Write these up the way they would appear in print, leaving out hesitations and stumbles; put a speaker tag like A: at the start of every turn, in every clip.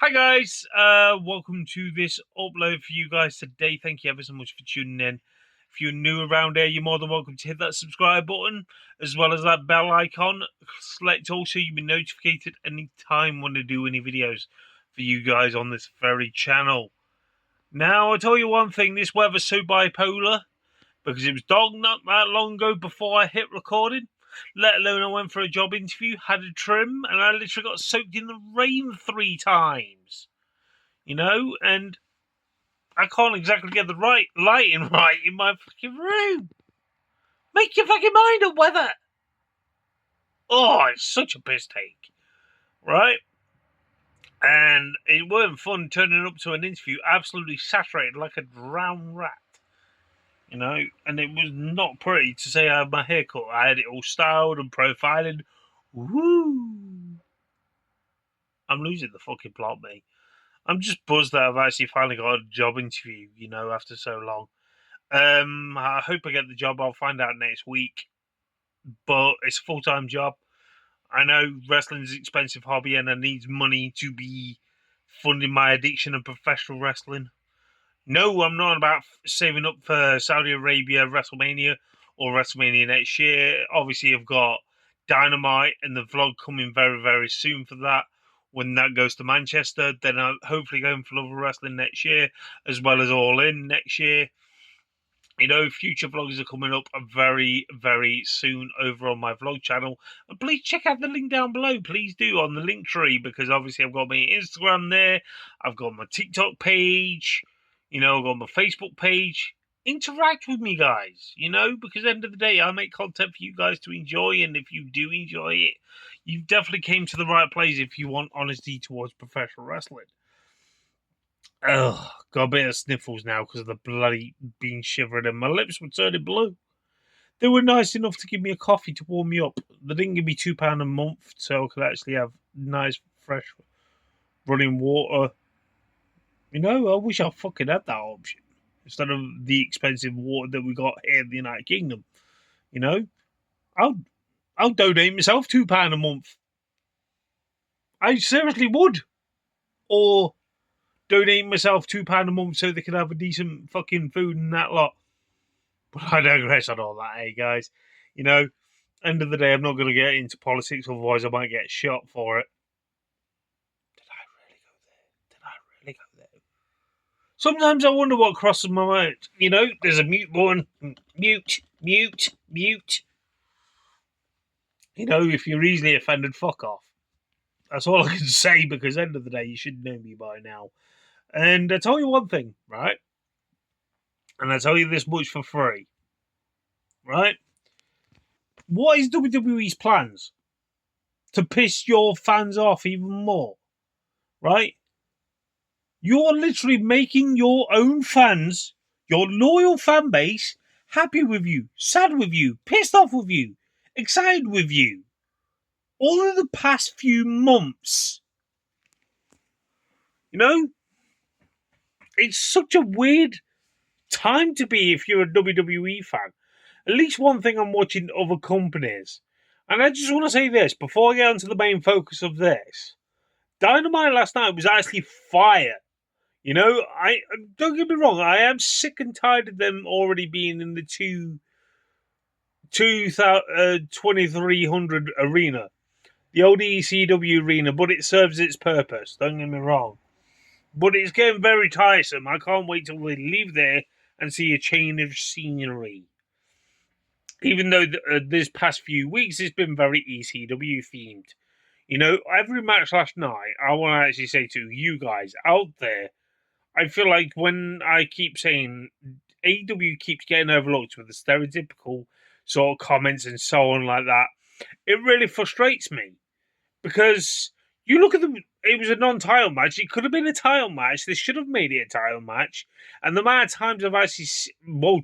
A: Hi guys, welcome to this upload for you guys today. Thank you ever so much for tuning in. If you're new around here, you're more than welcome to hit that subscribe button as well as that bell icon. Select also you'll be notified anytime when I do any videos for you guys on this very channel. Now I'll tell you one thing, this weather's so bipolar because it was dark not that long ago before I hit recording. Let alone I went for a job interview, had a trim, and I literally got soaked in the rain 3 times. And I can't exactly get the right lighting right in my fucking room. Make your fucking mind up, weather. Oh, it's such a piss take, right? And it weren't fun turning up to an interview absolutely saturated like a drowned rat. And it was not pretty to say I had my hair cut. I had it all styled and profiled. Woo! I'm losing the fucking plot, mate. I'm just buzzed that I've actually finally got a job interview, after so long. I hope I get the job. I'll find out next week. But it's a full-time job. I know wrestling's an expensive hobby and I need money to be funding my addiction of professional wrestling. No, I'm not about saving up for Saudi Arabia Wrestlemania or Wrestlemania next year. Obviously, I've got Dynamite and the vlog coming very, very soon for that. When that goes to Manchester, then I'm hopefully going for Love Wrestling next year, as well as All In next year. Future vlogs are coming up very, very soon over on my vlog channel. And please check out the link down below. Please do on the link tree, because obviously I've got my Instagram there. I've got my TikTok page. I've got my Facebook page. Interact with me, guys, because at the end of the day, I make content for you guys to enjoy. And if you do enjoy it, you definitely came to the right place if you want honesty towards professional wrestling. Ugh, got a bit of sniffles now because of the bloody being shivering and my lips were turning blue. They were nice enough to give me a coffee to warm me up. They didn't give me £2 a month so I could actually have nice, fresh, running water. I wish I fucking had that option instead of the expensive water that we got here in the United Kingdom. I'll donate myself £2 a month. I seriously would. Or donate myself £2 a month so they can have a decent fucking food and that lot. But I digress on all that, guys. End of the day, I'm not going to get into politics, otherwise I might get shot for it. Did I really go there? Sometimes I wonder what crosses my mind. There's a mute button. Mute. If you're easily offended, fuck off. That's all I can say, because end of the day, you should know me by now. And I tell you one thing, right? And I tell you this much for free, right? What is WWE's plans to piss your fans off even more, right? You're literally making your own fans, your loyal fan base, happy with you, sad with you, pissed off with you, excited with you, all of the past few months. It's such a weird time to be if you're a WWE fan. At least one thing I'm watching other companies. And I just want to say this, before I get onto the main focus of this. Dynamite last night was actually fire. I don't get me wrong, I am sick and tired of them already being in the 2300 arena. The old ECW arena, but it serves its purpose, don't get me wrong. But it's getting very tiresome. I can't wait till we leave there and see a change of scenery. Even though this past few weeks it's been very ECW themed. Every match last night, I want to actually say to you guys out there, I feel like when I keep saying AEW keeps getting overlooked with the stereotypical sort of comments and so on like that, it really frustrates me. Because you look at them, it was a non-title match. It could have been a title match. They should have made it a title match. And the amount of times I've actually,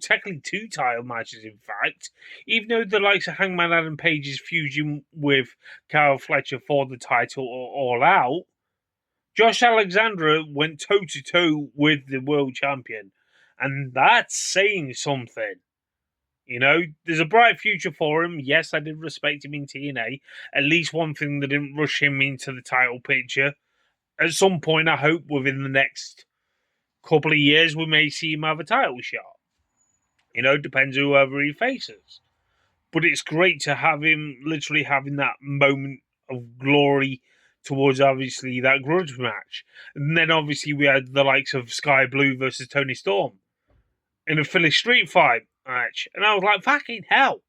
A: technically 2 title matches, in fact. Even though the likes of Hangman Adam Page's fusion with Kyle Fletcher for the title or All Out, Josh Alexander went toe-to-toe with the world champion. And that's saying something. There's a bright future for him. Yes, I did respect him in TNA. At least one thing, they didn't rush him into the title picture. at some point, I hope within the next couple of years, we may see him have a title shot. Depends whoever he faces. But it's great to have him literally having that moment of glory towards obviously that grudge match. And then obviously we had the likes of Sky Blue versus Tony Storm in a Philly Street Fight match. And I was like, fucking hell.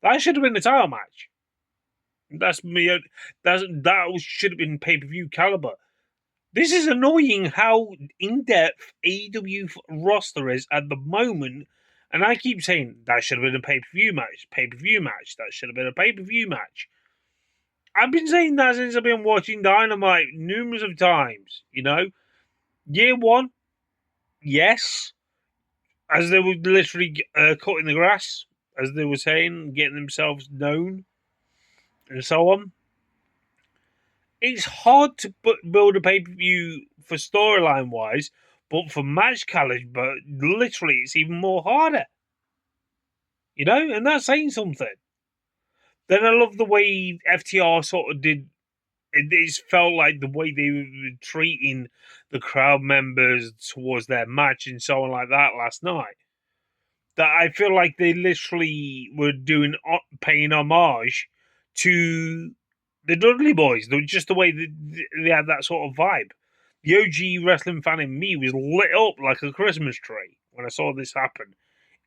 A: That should have been the title match. That's me. That should have been pay-per-view caliber. This is annoying how in-depth AEW roster is at the moment. And I keep saying, that should have been a pay-per-view match. Pay-per-view match. That should have been a pay-per-view match. I've been saying that since I've been watching Dynamite numerous of times. Year one, yes. As they were literally cutting the grass, as they were saying, getting themselves known, and so on. It's hard to build a pay-per-view for storyline-wise, but for match caliber, literally, it's even more harder. And that's saying something. Then I love the way FTR sort of did. It felt like the way they were treating the crowd members towards their match and so on like that last night. That I feel like they literally were paying homage to the Dudley Boys. Just the way they had that sort of vibe. The OG wrestling fan in me was lit up like a Christmas tree when I saw this happen.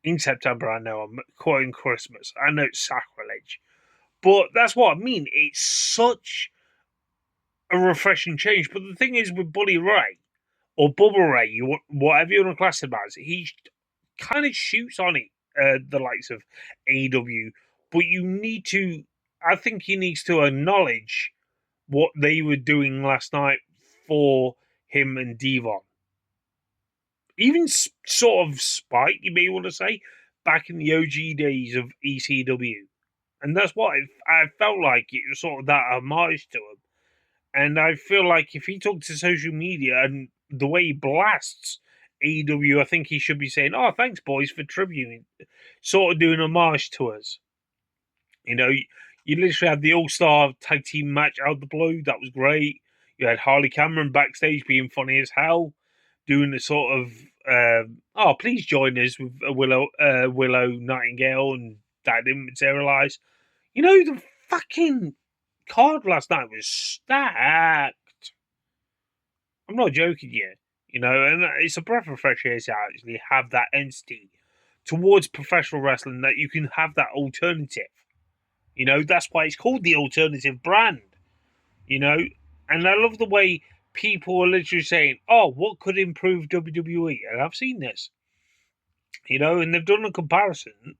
A: In September, I know I'm quoting Christmas. I know it's sacrilege. But that's what I mean. It's such a refreshing change. But the thing is with Bully Ray, or Bubba Ray, whatever you want to class him as, he kind of shoots on it, the likes of AEW. But I think he needs to acknowledge what they were doing last night for him and Devon. Even sort of spite, you may want to say, back in the OG days of ECW. And that's what I felt like. It was sort of that homage to him. And I feel like if he took to social media and the way he blasts AEW, I think he should be saying, "Oh, thanks, boys, for tributing," sort of doing homage to us. You literally had the All-Star Tag Team match out of the blue. That was great. You had Harley Cameron backstage being funny as hell, doing the sort of, "Oh, please join us" with Willow Nightingale, and that didn't materialise. The fucking card last night was stacked. I'm not joking here. And it's a breath of fresh air to actually have that entity towards professional wrestling, that you can have that alternative. That's why it's called the alternative brand. And I love the way people are literally saying, "Oh, what could improve WWE?" And I've seen this. And they've done a comparison.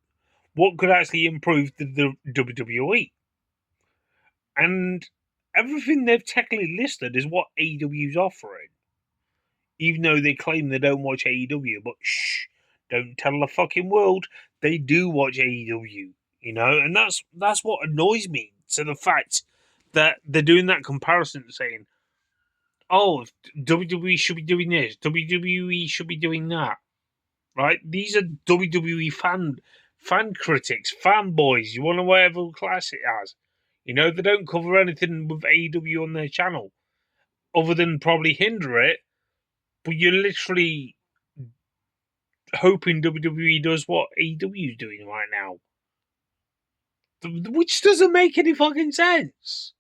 A: What could actually improve the WWE? And everything they've technically listed is what AEW's offering. Even though they claim they don't watch AEW, but shh, don't tell the fucking world they do watch AEW. And that's what annoys me, to the fact that they're doing that comparison, saying, "Oh, WWE should be doing this, WWE should be doing that." Right? These are WWE fan critics, fanboys, you want to whatever class it as. They don't cover anything with AEW on their channel, other than probably hinder it. But you're literally hoping WWE does what AEW is doing right now, which doesn't make any fucking sense.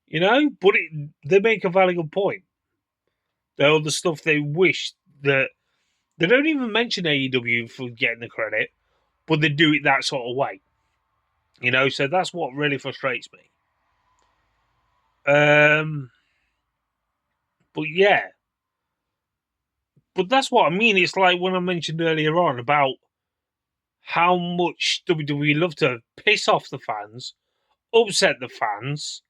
A: But they make a valid point. All the stuff they wish that they don't even mention AEW for getting the credit, but they do it that sort of way. So that's what really frustrates me. But yeah. But that's what I mean. It's like when I mentioned earlier on about how much WWE love to piss off the fans, upset the fans,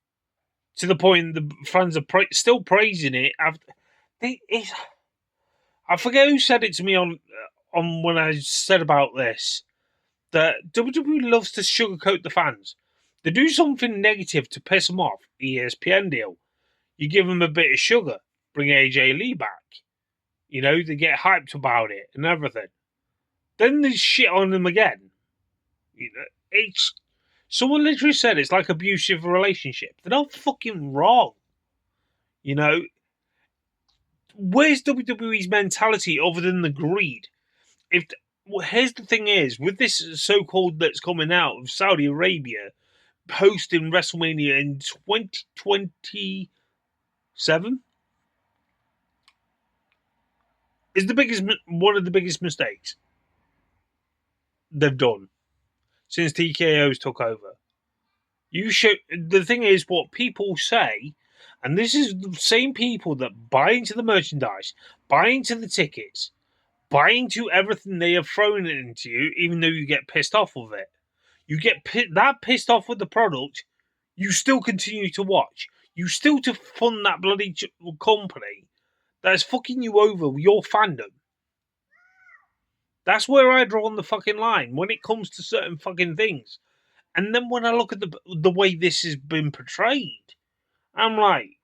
A: to the point the fans are still praising it. I forget who said it to me on when I said about this, that WWE loves to sugarcoat the fans. They do something negative to piss them off. ESPN deal. You give them a bit of sugar. Bring AJ Lee back. They get hyped about it and everything. Then they shit on them again. It's someone literally said it's like abusive relationship. They're not fucking wrong. You know, where's WWE's mentality other than the greed? If here's the thing is, with this so-called that's coming out of Saudi Arabia hosting WrestleMania in 2027 is one of the biggest mistakes they've done since TKO's took over. The thing is what people say, and this is the same people that buy into the merchandise, buy into the tickets, buy into everything they have thrown into you, even though you get pissed off with it. You get that pissed off with the product, you still continue to watch. You still to fund that bloody company that is fucking you over with your fandom. That's where I draw on the fucking line when it comes to certain fucking things. And then when I look at the way this has been portrayed, I'm like,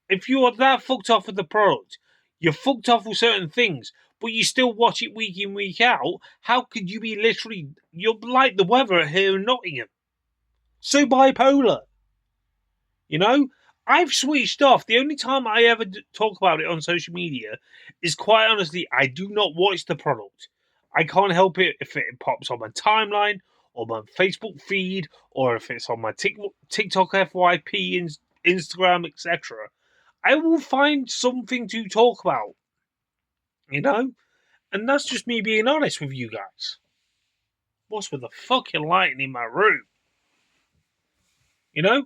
A: if you are that fucked off with the product, you're fucked off with certain things, but you still watch it week in, week out, how could you be literally, you're like the weather here in Nottingham. So bipolar. You know? I've switched off. The only time I ever talk about it on social media is quite honestly, I do not watch the product. I can't help it if it pops on my timeline or my Facebook feed or if it's on my TikTok FYP, Instagram, etc. I will find something to talk about, you know? And that's just me being honest with you guys. What's with the fucking lighting in my room? You know?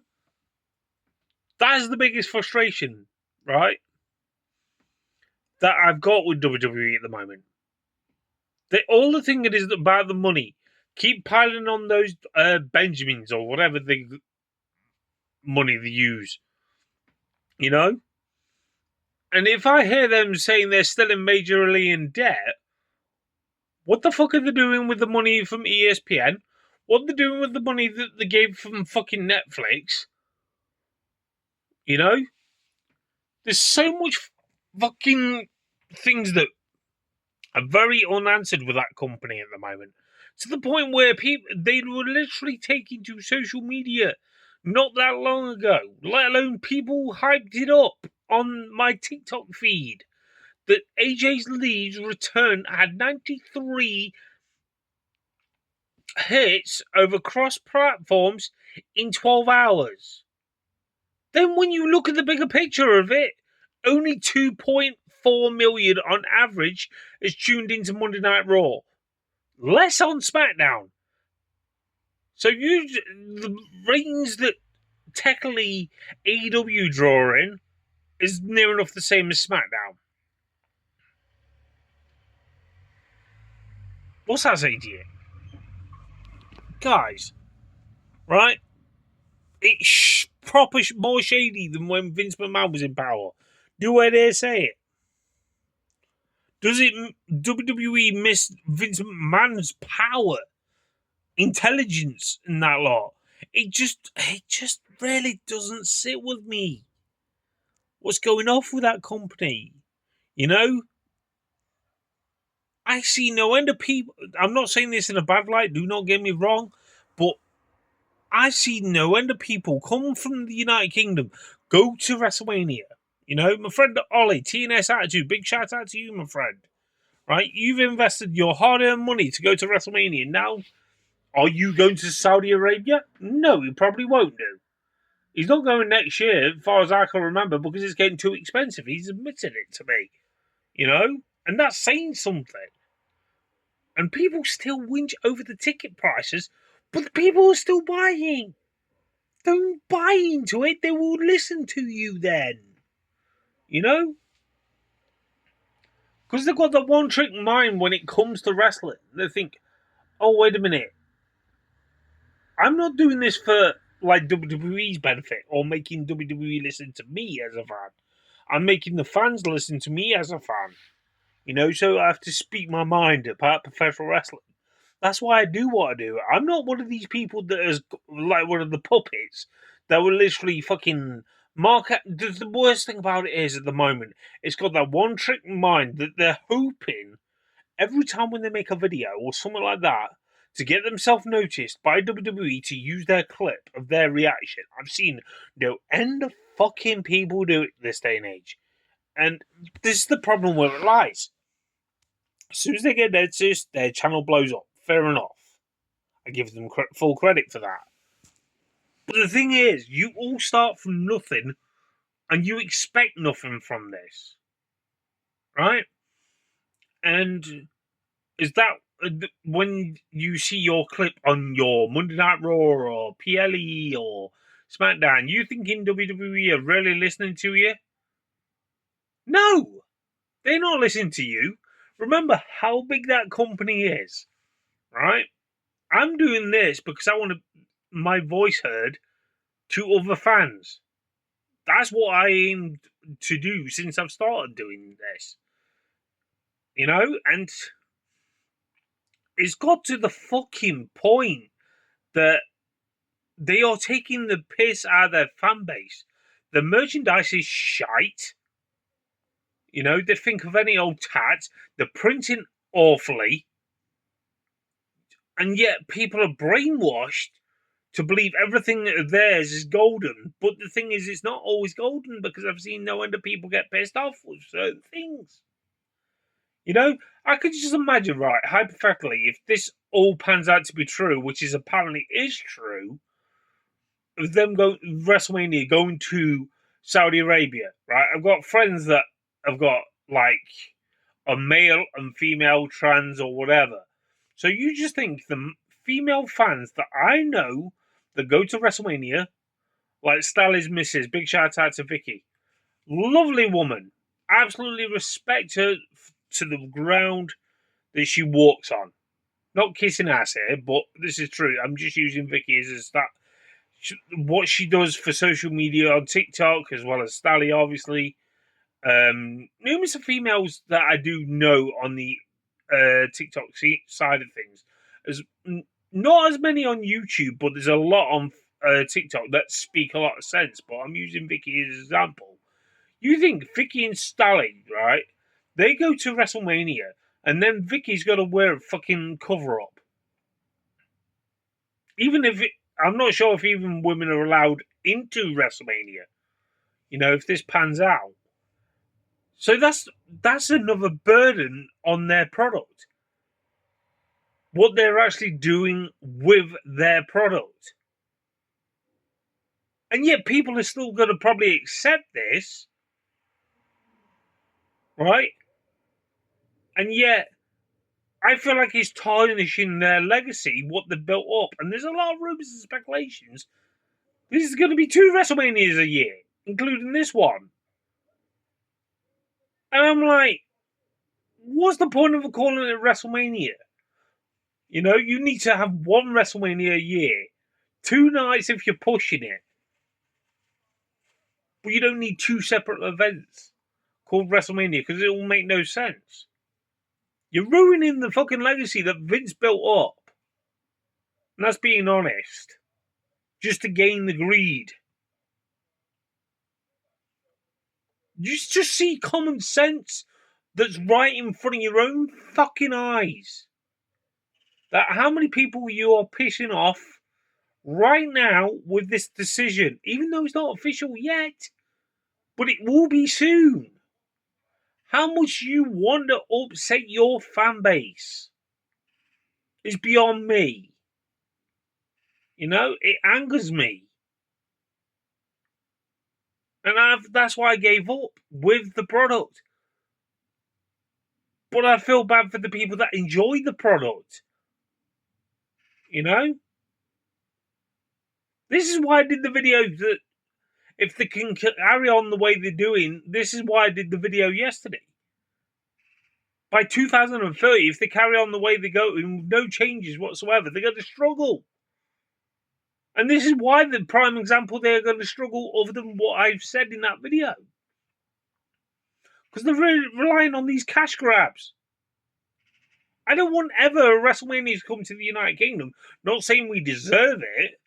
A: That's the biggest frustration, right? That I've got with WWE at the moment. All the thing it is about the money. Keep piling on those Benjamins or whatever the money they use. You know? And if I hear them saying they're still majorly in debt, what the fuck are they doing with the money from ESPN? What are they doing with the money that they gave from fucking Netflix? You know? There's so much fucking things that are very unanswered with that company at the moment. To the point where they were literally taking to social media not that long ago, let alone people hyped it up on my TikTok feed that AJ Lee's return had 93 hits over cross platforms in 12 hours. Then when you look at the bigger picture of it, only 2.4 million on average is tuned into Monday Night Raw. Less on SmackDown. So the ratings that technically AEW draw in is near enough the same as SmackDown. What's that say to you? Guys, right? It's proper more shady than when Vince McMahon was in power. Do I dare say it? Does it WWE miss Vince McMahon's power, intelligence, and that lot? It just really doesn't sit with me. What's going off with that company? You know, I see no end of people. I'm not saying this in a bad light. Do not get me wrong, but I see no end of people come from the United Kingdom, go to WrestleMania. You know, my friend Ollie, TNS Attitude, big shout out to you, my friend. Right? You've invested your hard earned money to go to WrestleMania. Now, are you going to Saudi Arabia? No, he probably won't do. He's not going next year, as far as I can remember, because it's getting too expensive. He's admitted it to me. You know? And that's saying something. And people still whinge over the ticket prices, but the people are still buying. Don't buy into it. They will listen to you then. You know? Because they've got that one trick mind when it comes to wrestling. They think, oh, wait a minute. I'm not doing this for like WWE's benefit or making WWE listen to me as a fan. I'm making the fans listen to me as a fan. You know, so I have to speak my mind about professional wrestling. That's why I do what I do. I'm not one of these people that is like one of the puppets that will literally fucking market. The worst thing about it is at the moment, it's got that one trick mind that they're hoping every time when they make a video or something like that to get themselves noticed by WWE to use their clip of their reaction. I've seen no end of fucking people do it this day and age. And this is the problem where it lies. As soon as they get noticed, their channel blows up. Fair enough. I give them full credit for that. But the thing is, you all start from nothing and you expect nothing from this. Right? And is that when you see your clip on your Monday Night Raw or PLE or SmackDown, you thinking WWE are really listening to you? No, they're not listening to you. Remember how big that company is, right? I'm doing this because I want my voice heard to other fans. That's what I aim to do since I've started doing this. You know, and it's got to the fucking point that they are taking the piss out of their fan base. The merchandise is shite. You know, they think of any old tat. They're printing awfully. And yet people are brainwashed to believe everything of theirs is golden. But the thing is, it's not always golden because I've seen no end of people get pissed off with certain things. You know, I could just imagine, right, hypothetically, if this all pans out to be true, which is apparently is true, of them going WrestleMania going to Saudi Arabia, right? I've got friends that have got like a male and female trans or whatever. So you just think the female fans that I know that go to WrestleMania, like Stally's missus, big shout out to Vicky, lovely woman, absolutely respect her to the ground that she walks on. Not kissing ass here, but this is true. I'm just using Vicky as a stat. What she does for social media on TikTok, as well as Stally, obviously. Numerous of females that I do know on the TikTok side of things. As not as many on YouTube, but there's a lot on TikTok that speak a lot of sense. But I'm using Vicky as an example. You think Vicky and Stally, right? They go to WrestleMania, and then Vicky's got to wear a fucking cover up. Even if I'm not sure if even women are allowed into WrestleMania. You know, if this pans out. So that's another burden on their product. What they're actually doing with their product. And yet people are still going to probably accept this. Right? And yet I feel like it's tarnishing their legacy, what they've built up. And there's a lot of rumors and speculations. This is going to be 2 WrestleManias a year, including this one. And I'm like, what's the point of calling it WrestleMania? You know, you need to have 1 WrestleMania a year. 2 nights if you're pushing it. But you don't need 2 separate events called WrestleMania because it will make no sense. You're ruining the fucking legacy that Vince built up. And that's being honest. Just to gain the greed. You just see common sense that's right in front of your own fucking eyes. That how many people you are pissing off right now with this decision, even though it's not official yet, but it will be soon. How much you want to upset your fan base is beyond me. You know, it angers me. And that's why I gave up with the product. But I feel bad for the people that enjoy the product. You know? This is why I did the video that if they can carry on the way they're doing, this is why I did the video yesterday. By 2030, if they carry on the way they go, with no changes whatsoever, they're going to struggle. And this is why the prime example they're going to struggle other than what I've said in that video. Because they're relying on these cash grabs. I don't want ever a WrestleMania to come to the United Kingdom. Not saying we deserve it,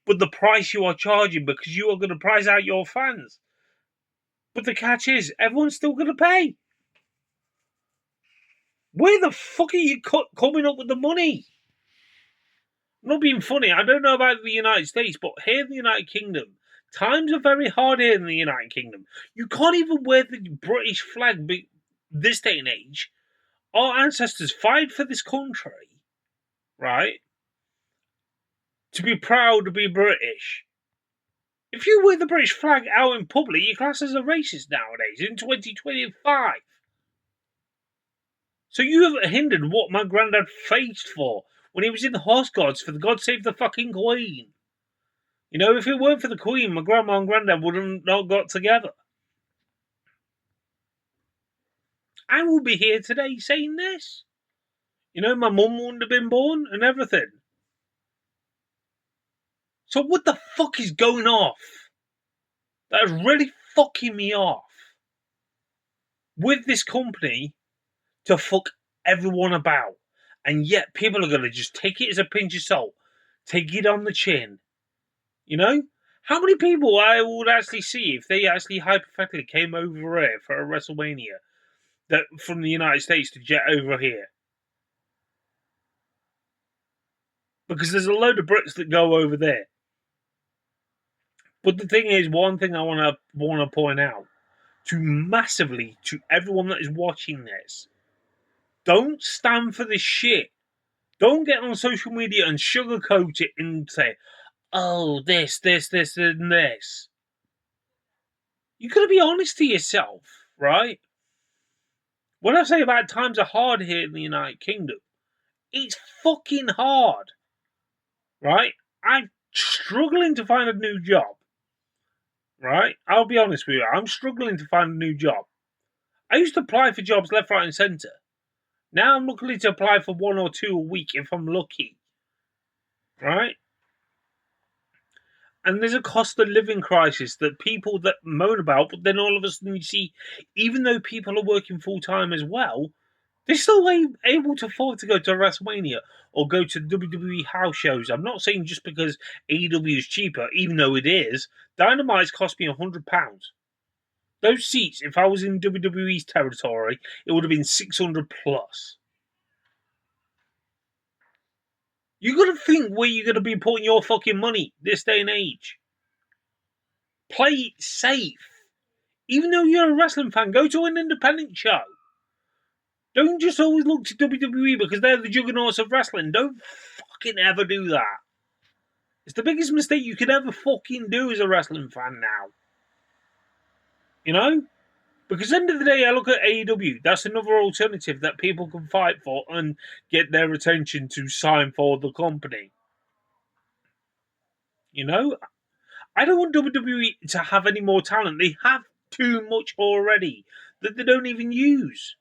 A: but the price you are charging because you are going to price out your fans. But the catch is, everyone's still going to pay. Where the fuck are you coming up with the money? I'm not being funny. I don't know about the United States, but here in the United Kingdom, times are very hard here in the United Kingdom. You can't even wear the British flag this day and age. Our ancestors fight for this country, right? To be proud to be British. If you wear the British flag out in public, you're classed as a racist nowadays in 2025. So you have hindered what my granddad faced for when he was in the horse guards for the God Save the fucking Queen. You know, if it weren't for the Queen, my grandma and granddad would have not got together. I will be here today saying this. You know, my mum wouldn't have been born and everything. So what the fuck is going off? That is really fucking me off. With this company to fuck everyone about. And yet people are going to just take it as a pinch of salt. Take it on the chin. You know? How many people I would actually see if they actually hypothetically came over here for a WrestleMania that from the United States to jet over here? Because there's a load of Brits that go over there. But the thing is, one thing I want to point out to everyone that is watching this, don't stand for this shit. Don't get on social media and sugarcoat it and say, "Oh, this, and this." You got to be honest to yourself, right? When I say about times are hard here in the United Kingdom, it's fucking hard, right? I'm struggling to find a new job, right? I'll be honest with you. I'm struggling to find a new job. I used to apply for jobs left, right, and centre. Now I'm looking to apply for one or two a week if I'm lucky, right? And there's a cost of living crisis that people that moan about, but then all of a sudden you see, even though people are working full time as well, they're still able to afford to go to WrestleMania or go to WWE house shows. I'm not saying just because AEW is cheaper, even though it is. Dynamite's cost me £100. Those seats, if I was in WWE's territory, it would have been 600 plus. You got to think where you're going to be putting your fucking money this day and age. Play it safe. Even though you're a wrestling fan, go to an independent show. Don't just always look to WWE because they're the juggernauts of wrestling. Don't fucking ever do that. It's the biggest mistake you could ever fucking do as a wrestling fan now. You know? Because at the end of the day, I look at AEW. That's another alternative that people can fight for and get their attention to sign for the company. You know? I don't want WWE to have any more talent. They have too much already that they don't even use.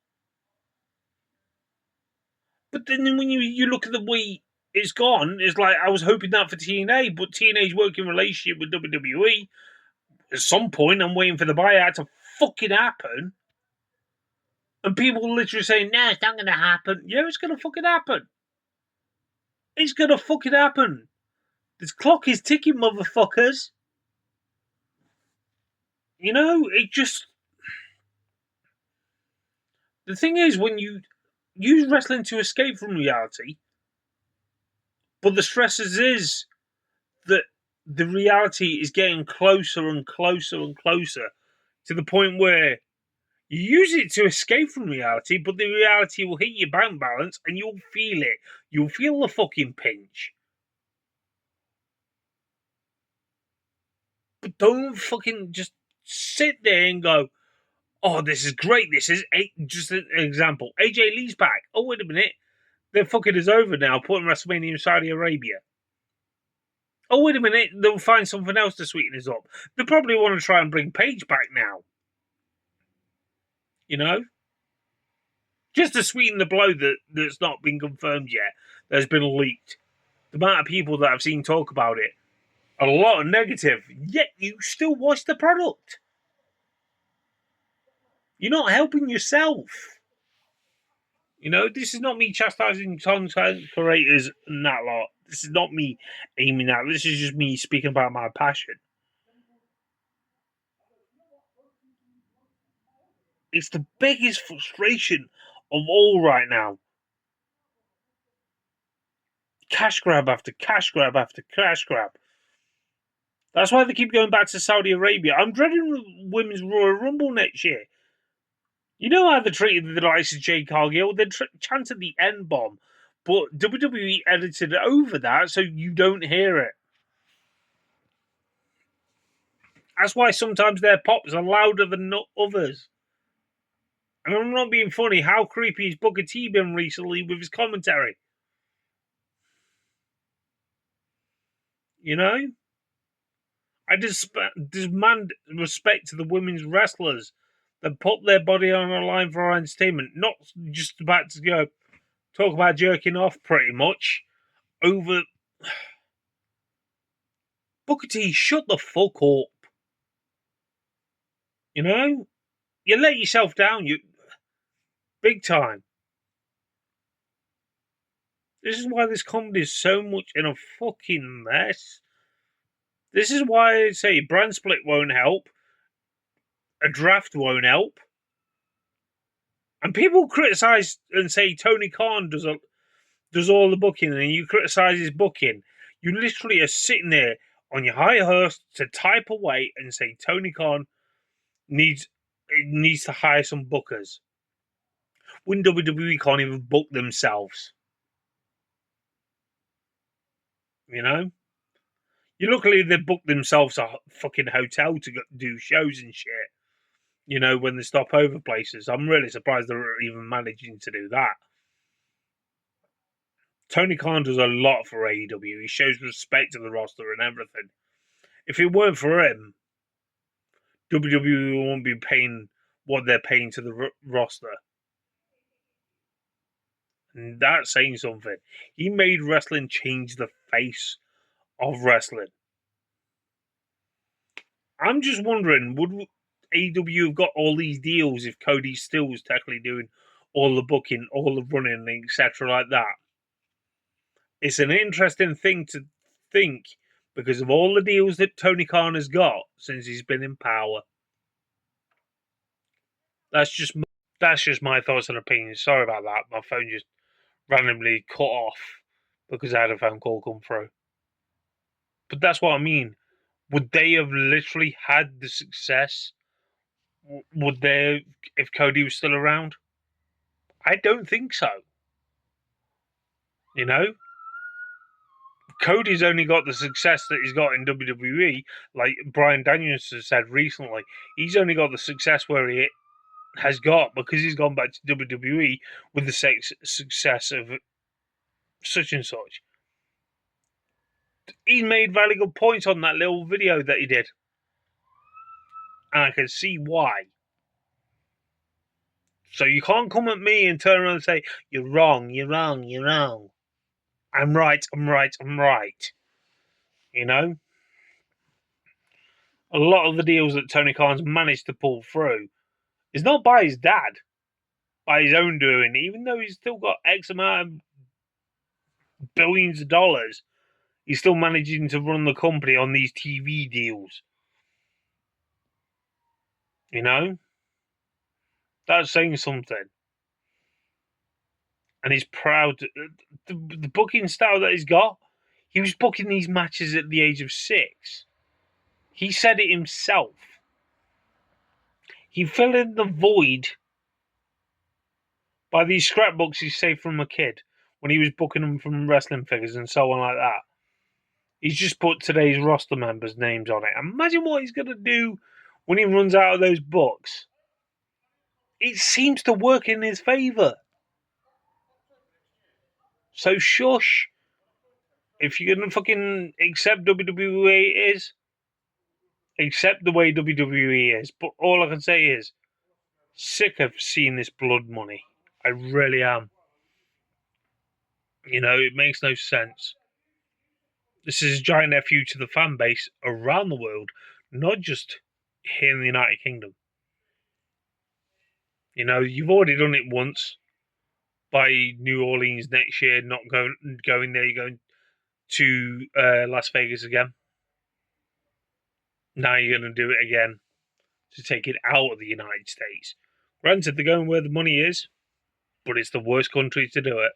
A: But then when you look at the way it's gone, it's like I was hoping that for TNA, but TNA's working relationship with WWE. At some point, I'm waiting for the buyout to fucking happen. And people literally saying, "No, it's not going to happen." Yeah, it's going to fucking happen. It's going to fucking happen. This clock is ticking, motherfuckers. You know, it just. The thing is, when you use wrestling to escape from reality, but the stresses is that the reality is getting closer and closer and closer to the point where you use it to escape from reality, but the reality will hit your bank balance and you'll feel it. You'll feel the fucking pinch. But don't fucking just sit there and go, "Oh, this is great. This is just an example. AJ Lee's back. Oh, wait a minute. Their fucking is over now, putting WrestleMania in Saudi Arabia. Oh, wait a minute. They'll find something else to sweeten us up. They probably want to try and bring Paige back now. You know? Just to sweeten the blow that's not been confirmed yet. That's been leaked. The amount of people that I've seen talk about it. A lot of negative. Yet you still watch the product. You're not helping yourself. You know, this is not me chastising content creators and that lot. This is not me aiming at. This is just me speaking about my passion. It's the biggest frustration of all right now. cash grab after cash grab after cash grab. That's why they keep going back to Saudi Arabia. I'm dreading Women's Royal Rumble next year. You know how they treated the likes of Jade Cargill? They chanted the N-bomb, but WWE edited over that so you don't hear it. That's why sometimes their pops are louder than others. And I'm not being funny. How creepy has Booker T been recently with his commentary? You know? I just demand respect to the women's wrestlers that put their body on the line for our entertainment, not just about to go talk about jerking off pretty much over. Booker T, shut the fuck up. You know? You let yourself down, you big time. This is why this comedy is so much in a fucking mess. This is why I say brand split won't help. A draft won't help. And people criticize and say Tony Khan does all the booking, and you criticize his booking. You literally are sitting there on your high horse to type away and say Tony Khan needs to hire some bookers. When WWE can't even book themselves. You know? Luckily they booked themselves a fucking hotel to do shows and shit. You know, when they stop over places. I'm really surprised they're even managing to do that. Tony Khan does a lot for AEW. He shows respect to the roster and everything. If it weren't for him, WWE won't be paying what they're paying to the roster. And that's saying something. He made wrestling change the face of wrestling. I'm just wondering, would AEW have got all these deals if Cody still was technically doing all the booking, all the running, etc. like that? It's an interesting thing to think because of all the deals that Tony Khan has got since he's been in power. That's just my thoughts and opinions. Sorry about that. My phone just randomly cut off because I had a phone call come through. But that's what I mean. Would they have literally had the success? Would they, if Cody was still around? I don't think so. You know? Cody's only got the success that he's got in WWE, like Bryan Danielson said recently. He's only got the success where he has got because he's gone back to WWE with the success of such and such. He made very good points on that little video that he did. And I can see why. So you can't come at me and turn around and say, you're wrong, you're wrong, you're wrong. I'm right, I'm right, I'm right. You know? A lot of the deals that Tony Khan's managed to pull through is not by his dad, by his own doing, even though he's still got X amount of billions of dollars. He's still managing to run the company on these TV deals. You know? That's saying something. And he's proud. The booking style that he's got, he was booking these matches at the age of 6. He said it himself. He filled in the void by these scrapbooks he saved from a kid when he was booking them from wrestling figures and so on like that. He's just put today's roster members' names on it. Imagine what he's going to do when he runs out of those books. It seems to work in his favour. So shush. If you're going to fucking accept WWE is, accept the way WWE is. But all I can say is, sick of seeing this blood money. I really am. You know, it makes no sense. This is a giant FU to the fan base around the world, not just here in the United Kingdom. You know, you've already done it once by New Orleans next year, not going there. You're going to Las Vegas again. Now you're going to do it again to take it out of the United States. Granted, they're going where the money is, but it's the worst country to do it.